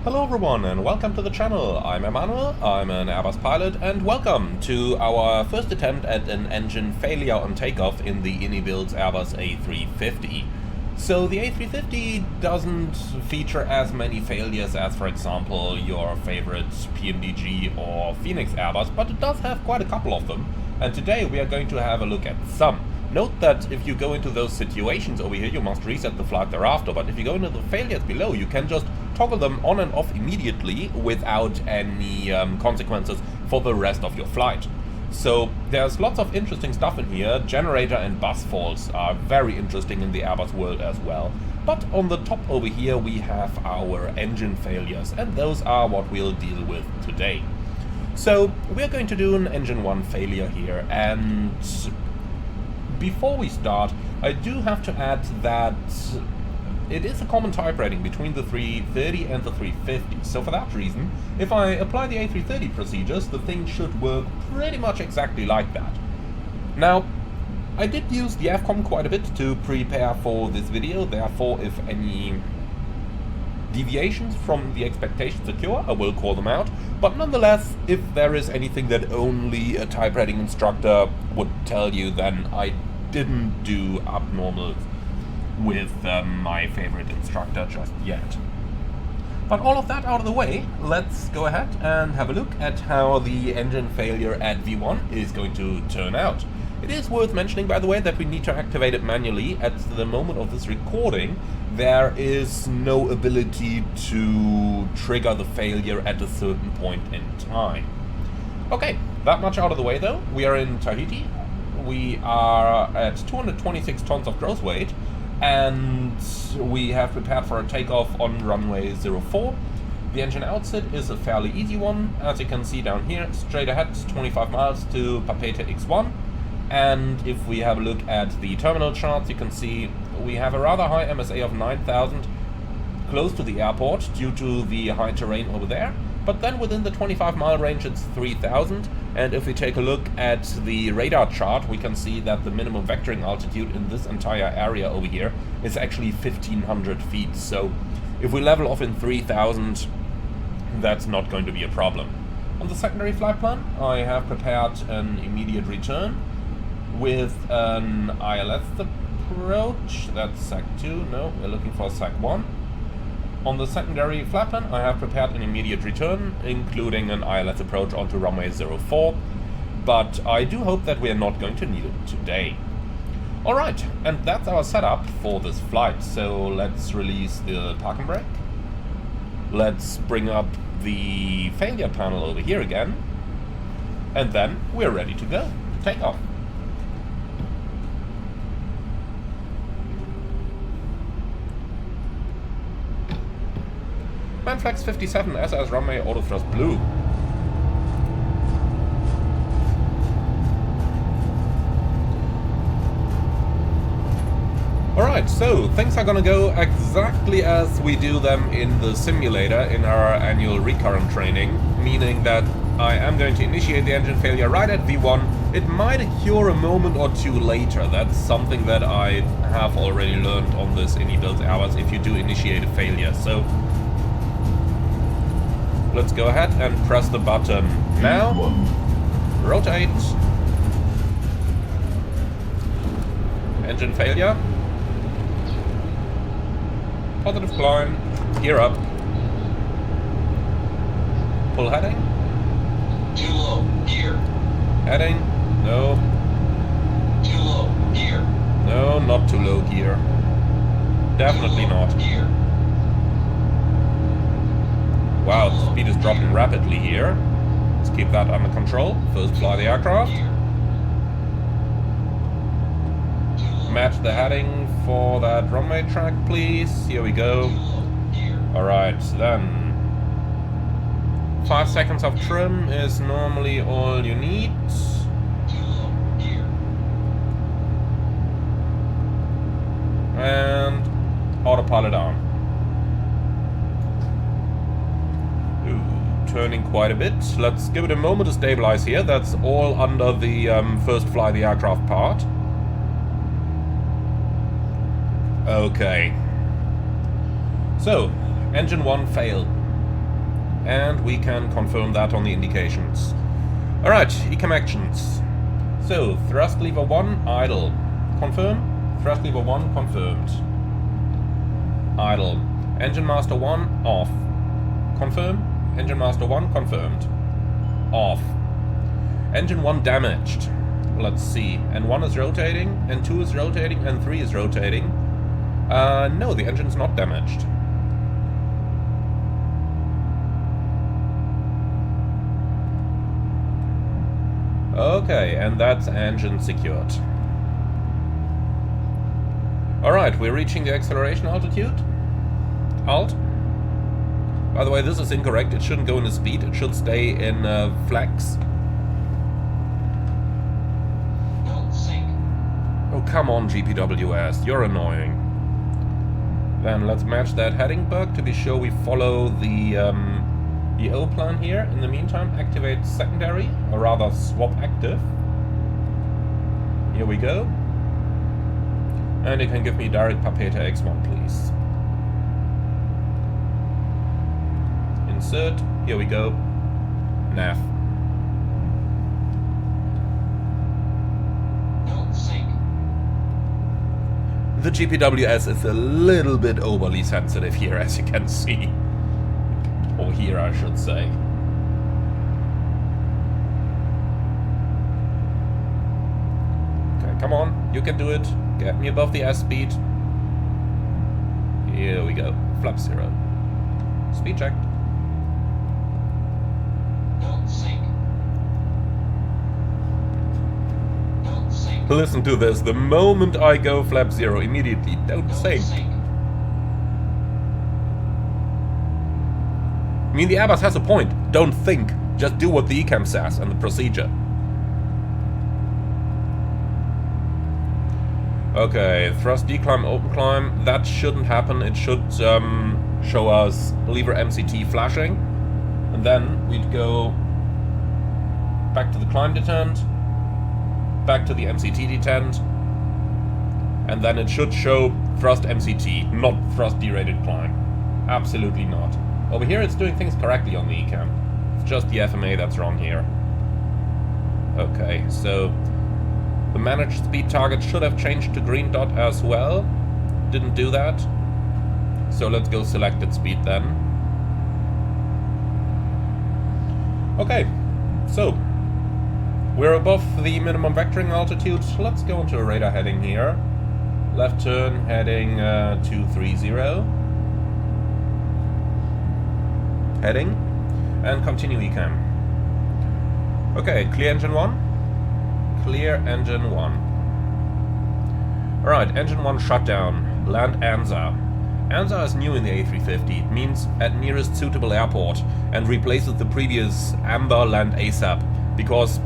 Hello everyone and welcome to the channel. I'm Emmanuel, I'm an Airbus pilot, and welcome to our first attempt at an engine failure on takeoff in the iniBuilds Airbus A350. So the A350 doesn't feature as many failures as, for example, your favorite PMDG or Phoenix Airbus, but it does have quite a couple of them, and today we are going to have a look at some. Note that if you go into those situations over here, you must reset the flight thereafter, but if you go into the failures below, you can just toggle them on and off immediately without any consequences for the rest of your flight. So there's lots of interesting stuff in here. Generator and bus faults are very interesting in the Airbus world as well. But on the top over here we have our engine failures, and those are what we'll deal with today. So we're going to do an engine 1 failure here, and before we start, I do have to add that it is a common type rating between the 330 and the 350, so for that reason, if I apply the A330 procedures, the thing should work pretty much exactly like that. Now, I did use the Ecam quite a bit to prepare for this video, therefore if any deviations from the expectations occur, I will call them out, but nonetheless, if there is anything that only a type rating instructor would tell you, then I didn't do abnormal with my favorite instructor just yet. But all of that out of the way, let's go ahead and have a look at how the engine failure at V1 is going to turn out. It is worth mentioning, by the way, that we need to activate it manually. At the moment of this recording, there is no ability to trigger the failure at a certain point in time. Okay, that much out of the way though. We are in Tahiti. We are at 226 tons of gross weight, and we have prepared for a takeoff on runway 04. The engine outset is a fairly easy one, as you can see down here, straight ahead 25 miles to Papeete X1. And if we have a look at the terminal charts, you can see we have a rather high MSA of 9,000 close to the airport due to the high terrain over there. But then within the 25-mile range it's 3,000, and if we take a look at the radar chart, we can see that the minimum vectoring altitude in this entire area over here is actually 1,500 feet. So if we level off in 3,000, that's not going to be a problem. On the secondary flight plan, I have prepared an immediate return with an ILS approach. That's SAC 2, no, we're looking for SAC 1. On the secondary flight plan, I have prepared an immediate return, including an ILS approach onto runway 04, but I do hope that we are not going to need it today. Alright, and that's our setup for this flight, so let's release the parking brake. Let's bring up the failure panel over here again, and then we're ready to go, to take off. Manflex 57 SS runway auto thrust blue. Alright, so things are gonna go exactly as we do them in the simulator in our annual recurrent training, meaning that I am going to initiate the engine failure right at V1. It might occur a moment or two later. That's something that I have already learned on this iniBuilds Airbus if you do initiate a failure. So let's go ahead and press the button now. Rotate. Engine failure. Positive climb. Gear up. Pull heading. Too low. Gear. Heading. No. Too low. Gear. No, not too low gear. Definitely not. Gear. Wow, the speed is dropping rapidly here. Let's keep that under control. First fly the aircraft. Match the heading for that runway track, please. Here we go. Alright, then 5 seconds of trim is normally all you need. And autopilot on. Turning quite a bit. Let's give it a moment to stabilize here. That's all under the first fly the aircraft part. Okay. So, engine 1 failed. and we can confirm that on the indications. Alright, Ecam actions. So, thrust lever 1, idle. Confirm. Thrust lever 1, confirmed. Idle. Engine master 1, off. Confirm. Engine master 1, confirmed. Off. Engine 1 damaged. Let's see. N1 is rotating, N2 is rotating, N3 is rotating. No, the engine's not damaged. Okay, and that's engine secured. Alright, we're reaching the acceleration altitude. Alt. By the way, this is incorrect. It shouldn't go into speed. It should stay in flex. Don't sink. Oh, come on, GPWS. You're annoying. Then let's match that heading bug to be sure we follow the O plan here. In the meantime, activate secondary, or rather swap active. Here we go. And you can give me direct Papeta X1, please. Insert. Here we go. Nav. Don't sink. The GPWS is a little bit overly sensitive here, as you can see. Or here, I should say. Okay, come on. You can do it. Get me above the S speed. Here we go. Flap 0. Speed checked. Don't sink. Don't sink. Listen to this. The moment I go flap 0, immediately. Don't sink. I mean, the Airbus has a point. Don't think. Just do what the Ecam says and the procedure. Okay, thrust declimb, open climb. That shouldn't happen. It should show us lever MCT flashing. And then we'd go back to the climb detent, back to the MCT detent, and then it should show thrust MCT, not thrust derated climb. Absolutely not. Over here it's doing things correctly on the Ecam. It's just the FMA that's wrong here. Okay, so the managed speed target should have changed to green dot as well. Didn't do that. So let's go selected speed then. Okay, so we're above the minimum vectoring altitude. Let's go into a radar heading here. Left turn heading 230. Heading and continue Ecam. Okay, clear engine 1. Clear engine 1. Alright, engine 1 shutdown. Land ANSA. ANSA is new in the A350. It means at nearest suitable airport and replaces the previous AMBER land ASAP. Because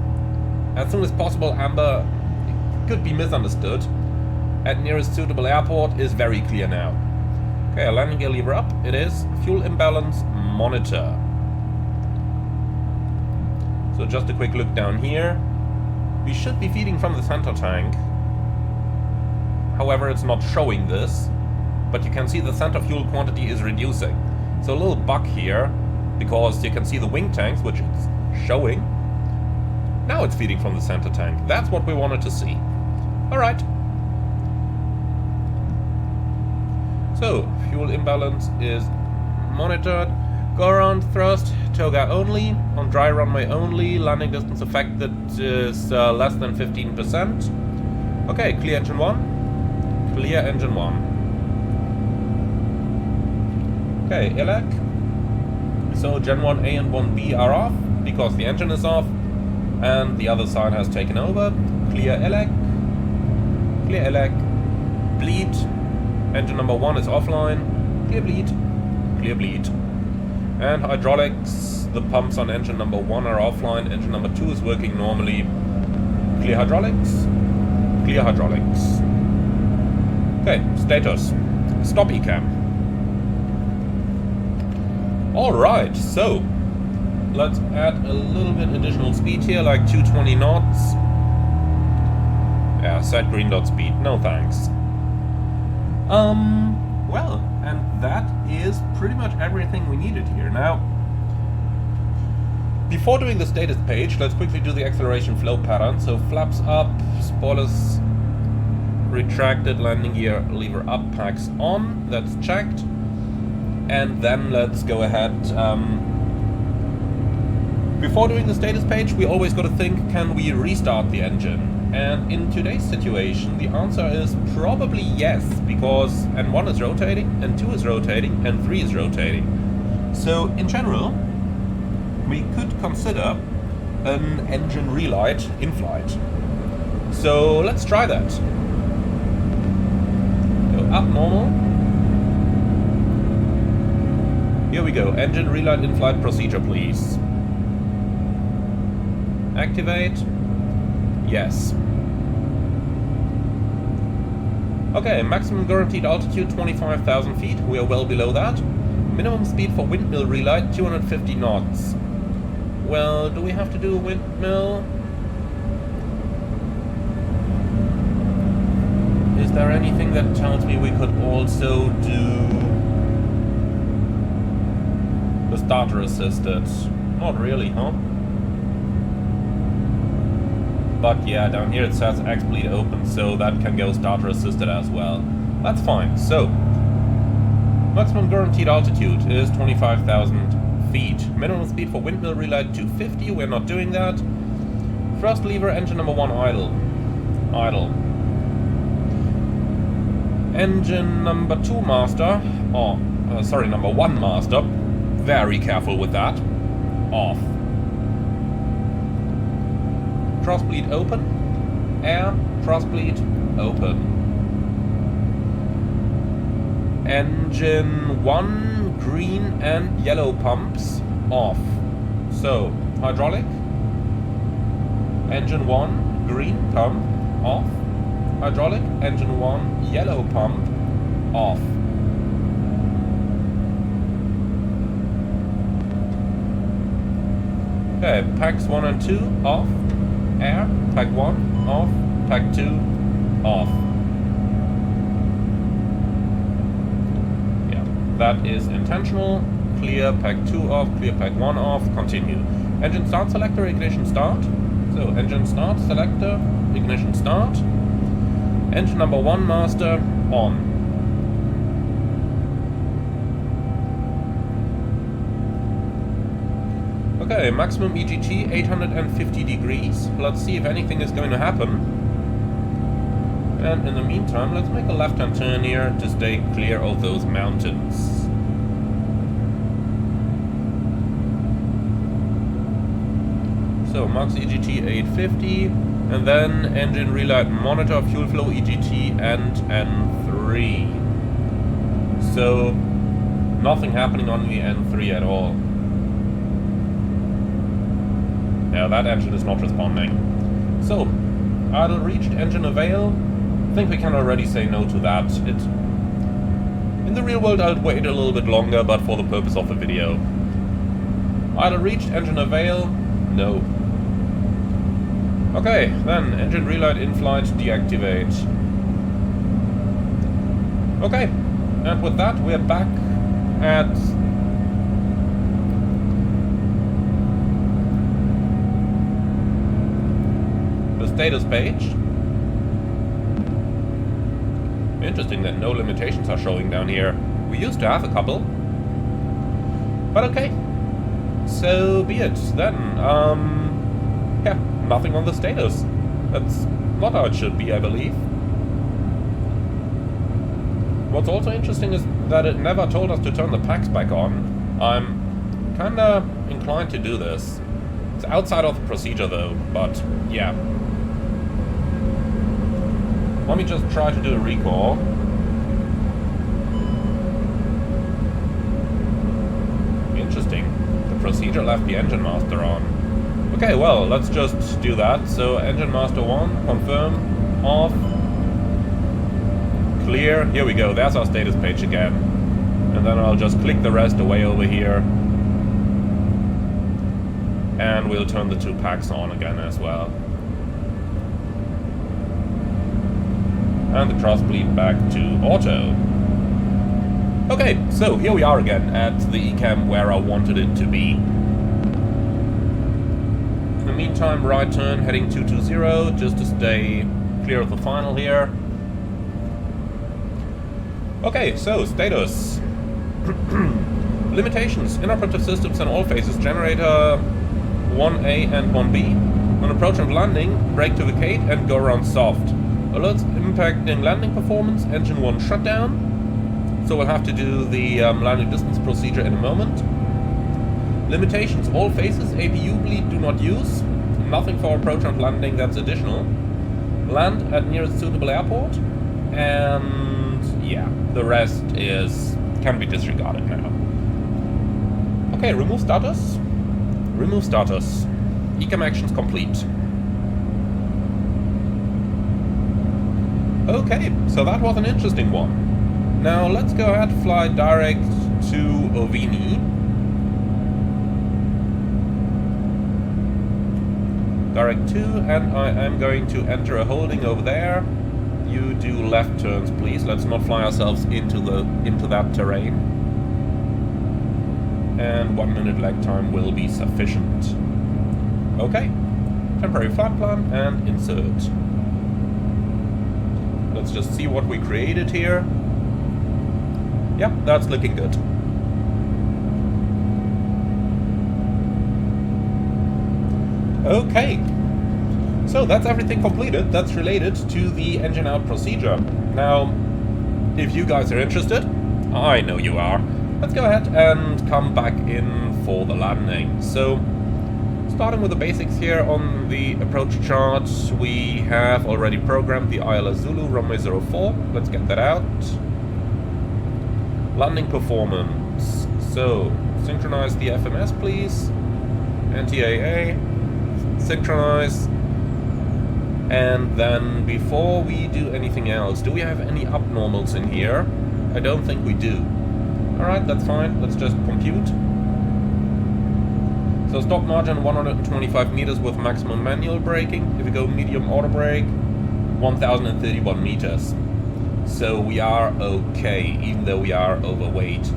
as soon as possible, AMBER could be misunderstood. At nearest suitable airport is very clear now. Okay, landing gear lever up. It is. Fuel imbalance monitor. So just a quick look down here. We should be feeding from the center tank. However, it's not showing this. But you can see the center fuel quantity is reducing. So a little bug here, because you can see the wing tanks, which it's showing. Now it's feeding from the center tank. That's what we wanted to see. Alright. So, fuel imbalance is monitored. Go around thrust, toga only, on dry runway only, landing distance affected is less than 15%. Okay, clear engine 1. Clear engine 1. Okay, ELAC. So Gen 1A and 1B are off, because the engine is off, and the other side has taken over. Clear ELAC. Clear ELAC. Bleed. Engine number 1 is offline. Clear bleed. Clear bleed. And hydraulics, the pumps on engine number 1 are offline, engine number 2 is working normally. Clear hydraulics. Clear hydraulics. Okay, status. Stop Ecam. Alright, so let's add a little bit additional speed here, like 220 knots. Yeah, set green dot speed, no thanks. Well, and that is pretty much everything we needed here. Now, Before doing the status page, let's quickly do the acceleration flow pattern. So flaps up, spoilers retracted, landing gear lever up, packs on, that's checked. And then let's go ahead. Before doing the status page, we always got to think, can we restart the engine? And in today's situation, the answer is probably yes, because N1 is rotating, N2 is rotating, N3 is rotating. So in general, we could consider an engine relight in flight. So let's try that. Go up normal. Here we go, engine relight in flight procedure, please. Activate. Yes. Okay, maximum guaranteed altitude 25,000 feet. We are well below that. Minimum speed for windmill relight 250 knots. Well, do we have to do a windmill? Is there anything that tells me we could also do the starter assisted? Not really, huh? But yeah, down here it says X-bleed open, so that can go starter assisted as well. That's fine. So, maximum guaranteed altitude is 25,000 feet. Minimum speed for windmill relight 250, we're not doing that. Thrust lever, engine number 1 idle. Idle. Engine number 2 master, number 1 master. Very careful with that. Off. Thrust bleed open. Air, thrust bleed open. Engine 1, green and yellow pumps off. So, hydraulic. Engine 1, green pump off. Hydraulic, engine 1, yellow pump off. Okay, packs 1 and 2 off. Air, pack 1 off, pack 2 off. Yeah, that is intentional. Clear, pack 2 off, clear, pack 1 off, continue. Engine start selector, ignition start. So, engine start selector, ignition start. Engine number 1 master on. Okay, maximum EGT 850 degrees. Let's see if anything is going to happen. And in the meantime, let's make a left-hand turn here to stay clear of those mountains. So, max EGT 850, and then engine relight monitor, fuel flow EGT and N3. So, nothing happening on the N3 at all. Yeah, that engine is not responding. So, idle reached, engine avail. I think we can already say no to that. In the real world I'd wait a little bit longer, but for the purpose of the video. Idle reached, engine avail, no. Okay, then engine relight in flight, deactivate. Okay, and with that we're back at status page. Interesting that no limitations are showing down here. We used to have a couple. But okay. So be it then. Yeah, nothing on the status. That's not how it should be, I believe. What's also interesting is that it never told us to turn the packs back on. I'm kinda inclined to do this. It's outside of the procedure though, but yeah. Let me just try to do a recall. Interesting. The procedure left the engine master on. Okay, well, let's just do that. So, engine master 1, confirm, off, clear. Here we go, there's our status page again. And then I'll just click the rest away over here. And we'll turn the 2 packs on again as well. And the thrust bleed back to auto. Okay, so here we are again at the Ecam where I wanted it to be. the meantime, right turn heading 220 just to stay clear of the final here. Okay, so status. Limitations. Inoperative systems in all phases. Generator 1A and 1B. On approach and landing, brake to vacate and go around soft. Alerts impacting landing performance. Engine 1 shutdown. So we'll have to do the landing distance procedure in a moment. Limitations. All phases. APU bleed do not use. Nothing for approach and landing, that's additional. Land at nearest suitable airport. And yeah, the rest can be disregarded now. Okay, remove status. Remove status. Ecam actions complete. Okay, so that was an interesting one. Now let's go ahead, fly direct to Ovini. Direct 2, and I am going to enter a holding over there. You do left turns, please. Let's not fly ourselves into that terrain. And 1 minute lag time will be sufficient. Okay. Temporary flight plan and insert. Let's just see what we created here. Yep, that's looking good. Okay. So that's everything completed. That's related to the engine out procedure. Now, if you guys are interested, I know you are, let's go ahead and come back in for the landing. So, starting with the basics here on the approach chart, we have already programmed the ILS Zulu runway 04. Let's get that out. Landing performance. So, synchronize the FMS, please. NTAA. Synchronize. And then before we do anything else, do we have any abnormals in here? I don't think we do. Alright, that's fine. Let's just compute. So stop margin 125 meters with maximum manual braking. If we go medium auto brake, 1031 meters. So we are okay, even though we are overweight.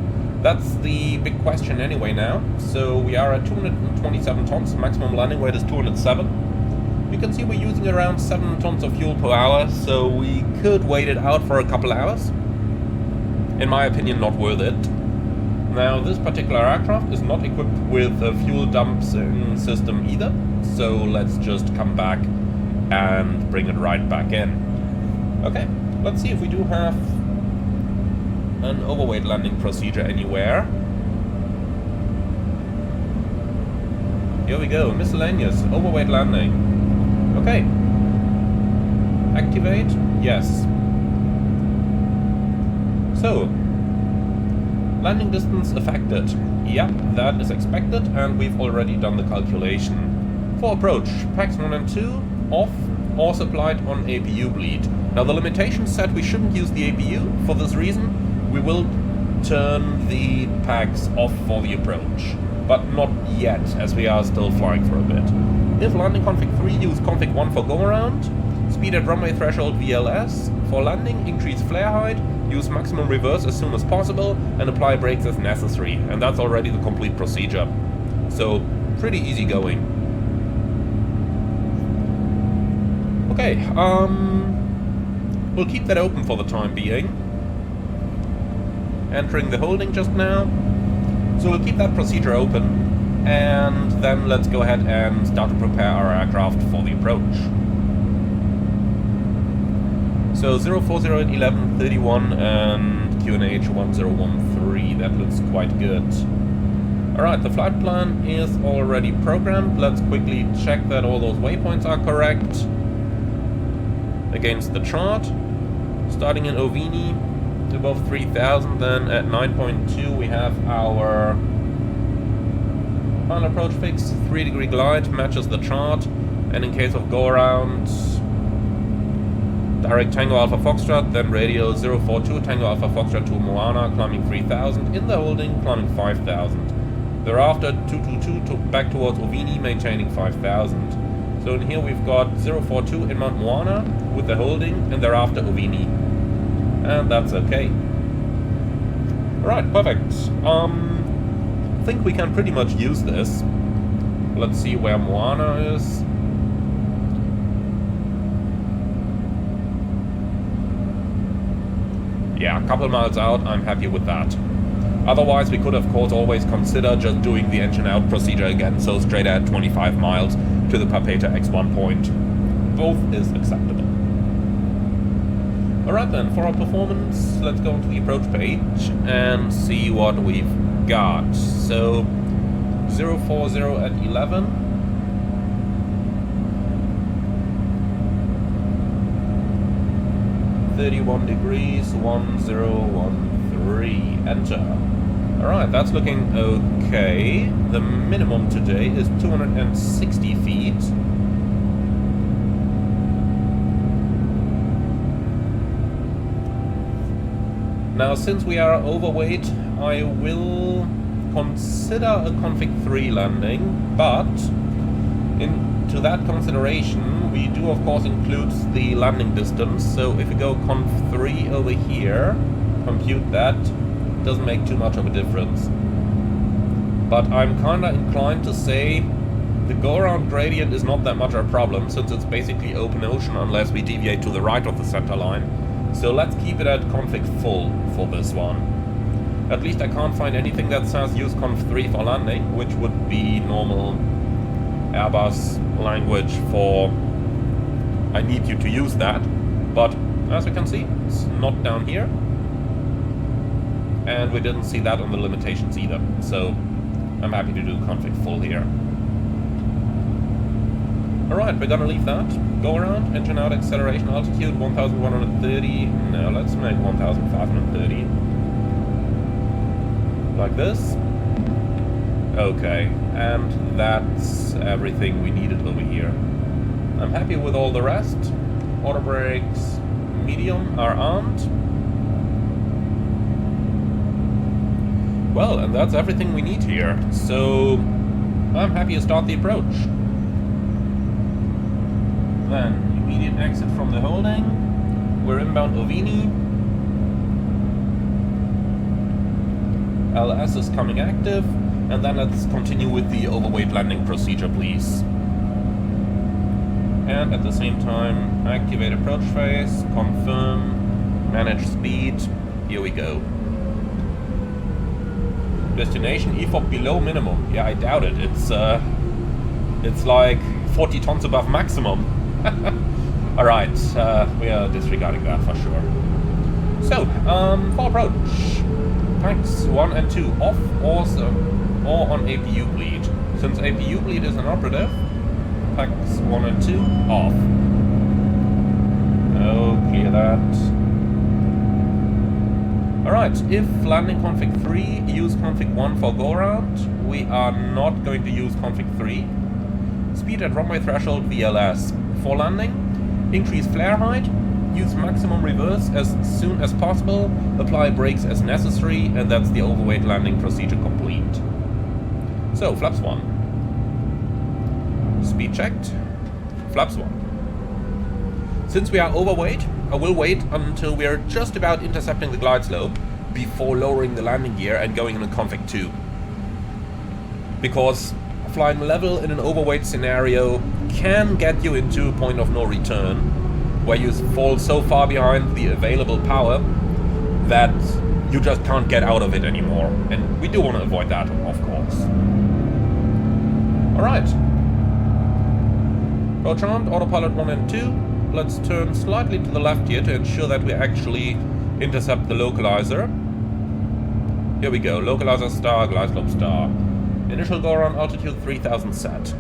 That's the big question anyway now. So we are at 227 tons. Maximum landing weight is 207. You can see we're using around 7 tons of fuel per hour, so we could wait it out for a couple hours. In my opinion, not worth it. Now, this particular aircraft is not equipped with a fuel dumping system either, so let's just come back and bring it right back in. Okay, let's see if we do have an overweight landing procedure anywhere. Here we go, miscellaneous, overweight landing. Okay. Activate? Yes. So, landing distance affected. Yep, that is expected, and we've already done the calculation. For approach, packs 1 and 2 off or supplied on APU bleed. Now the limitation said we shouldn't use the APU. For this reason, we will turn the packs off for the approach. But not yet, as we are still flying for a bit. If landing config 3, use config 1 for go-around. Speed at runway threshold VLS. For landing, increase flare height. Use maximum reverse as soon as possible. And apply brakes as necessary. And that's already the complete procedure. So, pretty easy going. Okay, we'll keep that open for the time being. Entering the holding just now. So we'll keep that procedure open, and then let's go ahead and start to prepare our aircraft for the approach. So 040 at 11:31 and QNH 1013, that looks quite good. Alright, the flight plan is already programmed. Let's quickly check that all those waypoints are correct against the chart. Starting in Ovini, above 3000, then at 9.2 we have our final approach fix. 3-degree glide matches the chart, and in case of go around, direct Tango Alpha Foxtrot, then radio 042 Tango Alpha Foxtrot to Moana, climbing 3000, in the holding, climbing 5000. Thereafter 222 back towards Ovini, maintaining 5000. So in here we've got 042 in Mount Moana with the holding, and thereafter Ovini. And that's okay. Alright, perfect. I think we can pretty much use this. Let's see where Moana is. Yeah, a couple miles out, I'm happy with that. Otherwise, we could of course always consider just doing the engine out procedure again, so straight at 25 miles to the Papeta X1 point. Both is acceptable. Alright then, for our performance, let's go into the approach page and see what we've got. So, 040 at 11. .31 degrees, 1013, enter. Alright, that's looking okay. The minimum today is 260 feet. Now, since we are overweight, I will consider a config 3 landing, but into that consideration, we do of course include the landing distance. So if we go conf 3 over here, compute that, doesn't make too much of a difference. But I'm kinda inclined to say the go-around gradient is not that much of a problem, since it's basically open ocean unless we deviate to the right of the center line. So let's keep it at config full for this one. At least I can't find anything that says use conf 3 for landing, which would be normal Airbus language for I need you to use that. But as we can see, it's not down here. And we didn't see that on the limitations either. So I'm happy to do config full here. Alright, we're gonna leave that. Go around, engine out, acceleration, altitude 1130. No, let's make 1530. Like this. Okay, and that's everything we needed over here. I'm happy with all the rest. Auto brakes, medium, are armed. Well, and that's everything we need here. So, I'm happy to start the approach. Then, immediate exit from the holding. We're inbound Ovini. LS is coming active. And then let's continue with the overweight landing procedure, please. And at the same time, activate approach phase, confirm, manage speed. Here we go. Destination EFOP below minimum. Yeah, I doubt it. It's like 40 tons above maximum. Alright, we are disregarding that for sure. So, for approach. Tanks 1 and 2 off or on APU bleed. Since APU bleed is inoperative, tanks 1 and 2 off. Oh, clear that. Alright, if landing config 3, use config 1 for go around. We are not going to use config 3. Speed at runway threshold VLS. For landing, increase flare height, use maximum reverse as soon as possible, apply brakes as necessary, and that's the overweight landing procedure complete. So, flaps 1. Speed checked. Flaps 1. Since we are overweight, I will wait until we are just about intercepting the glide slope before lowering the landing gear and going into config 2. Because flying level in an overweight scenario can get you into a point of no return, where you fall so far behind the available power that you just can't get out of it anymore. And we do want to avoid that, of course. Alright. Approach armed, autopilot 1 and 2. Let's turn slightly to the left here to ensure that we actually intercept the localizer. Here we go, localizer star, glide slope star. Initial go around altitude 3000 set.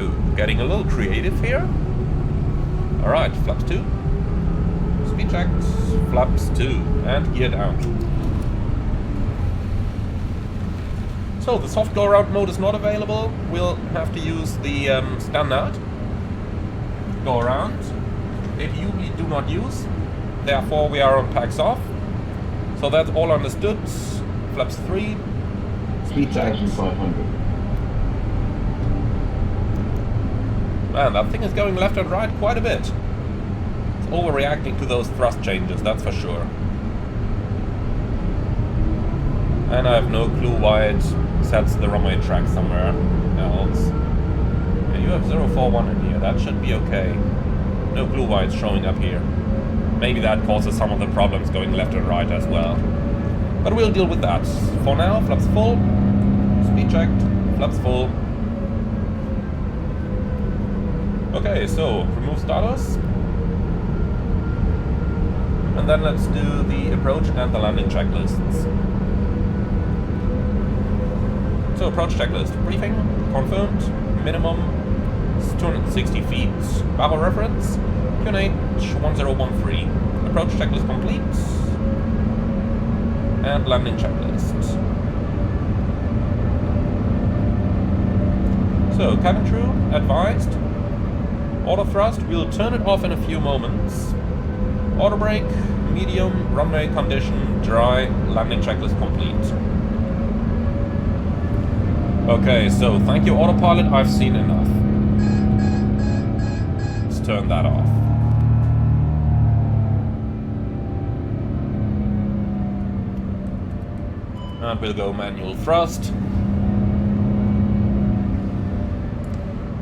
Ooh, getting a little creative here. Alright, flaps 2. Speed checked, flaps 2, and gear down. So the soft go around mode is not available. We'll have to use the standard go around. APU we do not use. Therefore we are on packs off. So that's all understood. Flaps 3. Speed check. 500. Man, that thing is going left and right quite a bit. It's overreacting to those thrust changes, that's for sure. And I have no clue why it sets the runway track somewhere else. Yeah, you have 041 in here, that should be okay. No clue why it's showing up here. Maybe that causes some of the problems going left and right as well. But we'll deal with that. For now, flaps full. Speed checked, flaps full. Okay, so remove starters. And then let's do the approach and the landing checklists. So approach checklist. Briefing, confirmed, minimum 260 feet. Barrel reference, QNH 1013. Approach checklist complete. And landing checklist. So, cabin crew, advised. Auto thrust, we'll turn it off in a few moments. Auto brake, medium, runway condition, dry, landing checklist complete. Okay, so thank you autopilot, I've seen enough. Let's turn that off. And we'll go manual thrust.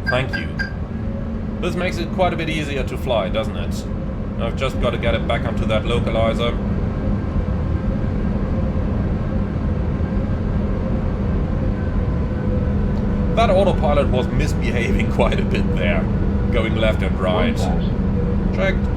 Thank you. This makes it quite a bit easier to fly, doesn't it? I've just got to get it back onto that localizer. That autopilot was misbehaving quite a bit there, going left and right. Checked.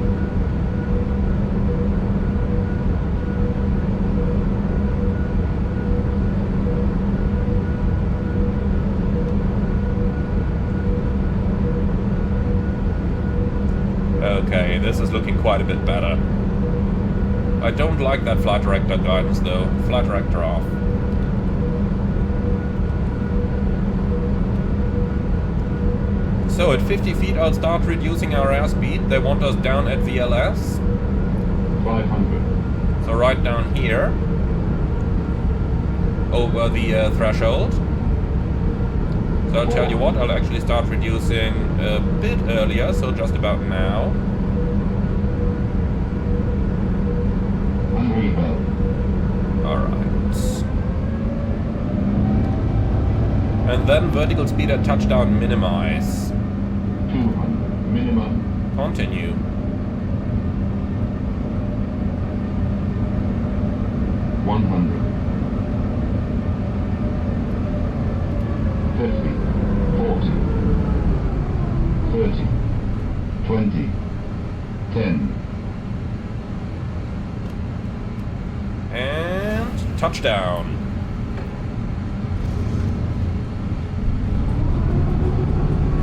Okay, this is looking quite a bit better. I don't like that flight director guidance though. Flight director off. So at 50 feet I'll start reducing our airspeed. They want us down at VLS. 500. So right down here. Over the threshold. So I'll tell you what, I'll actually start reducing a bit earlier, so just about now. Alright. And then vertical speed at touchdown minimize. 200 minimum. Continue. $100. 50, 40, 30, 20, 10. And touchdown.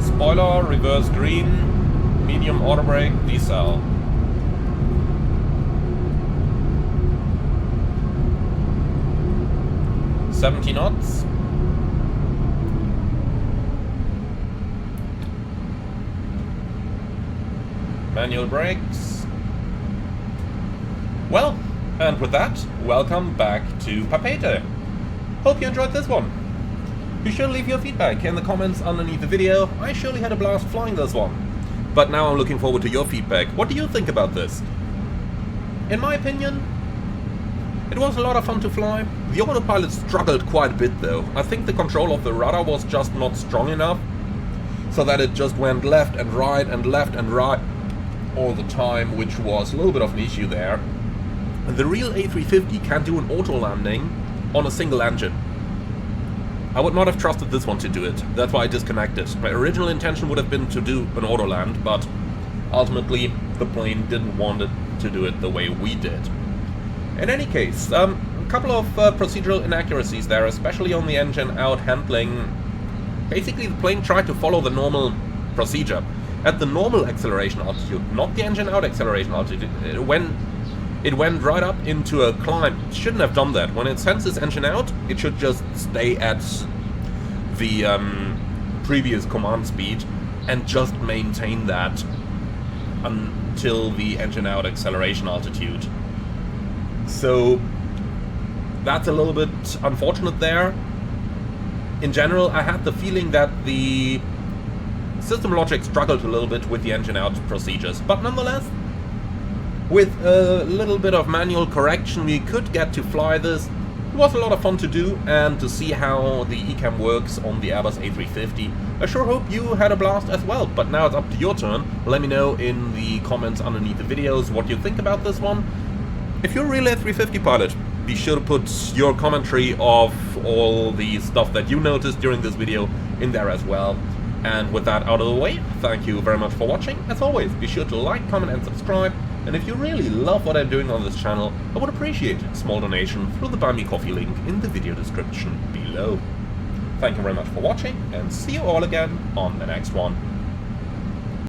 Spoiler, reverse green, medium auto brake, decel. $70 knots. Manual brakes. Well, and with that, welcome back to Papete. Hope you enjoyed this one. Be sure to leave your feedback in the comments underneath the video. I surely had a blast flying this one. But now I'm looking forward to your feedback. What do you think about this? In my opinion, it was a lot of fun to fly. The autopilot struggled quite a bit though. I think the control of the rudder was just not strong enough, so that it just went left and right and left and right all the time, which was a little bit of an issue there. The real A350 can do an auto landing on a single engine. I would not have trusted this one to do it. That's why I disconnected. My original intention would have been to do an auto land, but ultimately the plane didn't want it to do it the way we did. In any case, a couple of procedural inaccuracies there, especially on the engine out handling. Basically the plane tried to follow the normal procedure. At the normal acceleration altitude, not the engine out acceleration altitude, it went right up into a climb. It shouldn't have done that. When it senses engine out, it should just stay at the previous command speed and just maintain that until the engine out acceleration altitude. So that's a little bit unfortunate there. In general, I had the feeling that the system logic struggled a little bit with the engine out procedures, but nonetheless, with a little bit of manual correction, we could get to fly this It was a lot of fun to do and to see how the Ecam works on the Airbus A350. I sure hope you had a blast as well, but now it's up to your turn. Let me know in the comments underneath the videos what you think about this one. If you're a real A350 pilot, be sure to put your commentary of all the stuff that you noticed during this video in there as well. And with that out of the way, thank you very much for watching. As always, be sure to like, comment and subscribe. And if you really love what I'm doing on this channel, I would appreciate a small donation through the Buy Me Coffee link in the video description below. Thank you very much for watching, and see you all again on the next one.